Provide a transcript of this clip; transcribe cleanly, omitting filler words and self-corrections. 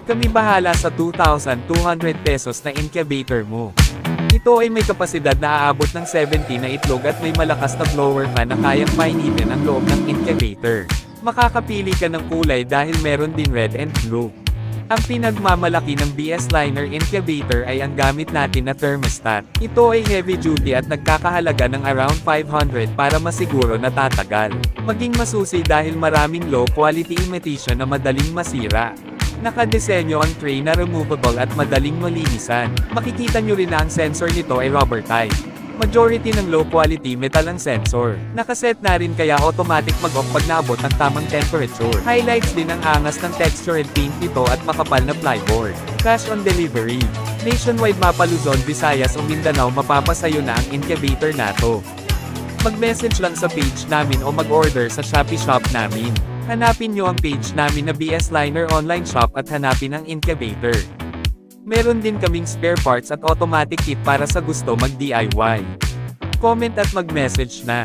Kami bahala sa 2,200 pesos na incubator mo. Ito ay may kapasidad na aabot ng 70 na itlog at may malakas na blower fan na kayang painitin ang loob ng incubator. Makakapili ka ng kulay dahil meron din red and blue. Ang pinagmamalaki ng BS Liner Incubator ay ang gamit natin na thermostat. Ito ay heavy duty at nagkakahalaga ng around 500 para masiguro na tatagal. Maging masusi dahil maraming low quality imitation na madaling masira. Nakadesenyo ang tray na removable at madaling malinisan. Makikita nyo rin na ang sensor nito ay rubber type. Majority ng low quality metal ang sensor. Nakaset na rin kaya automatic mag-off pag naabot ang tamang temperature. Highlights din ang angas ng textured paint nito at makapal na plyboard. Cash on delivery. Nationwide mapa Luzon, Visayas o Mindanao mapapasayo na ang incubator nato. Mag-message lang sa page namin o mag-order sa Shopee shop namin. Hanapin nyo ang page namin na BS Liner Online Shop at hanapin ang incubator. Meron din kaming spare parts at automatic kit para sa gusto mag-DIY. Comment at mag-message na.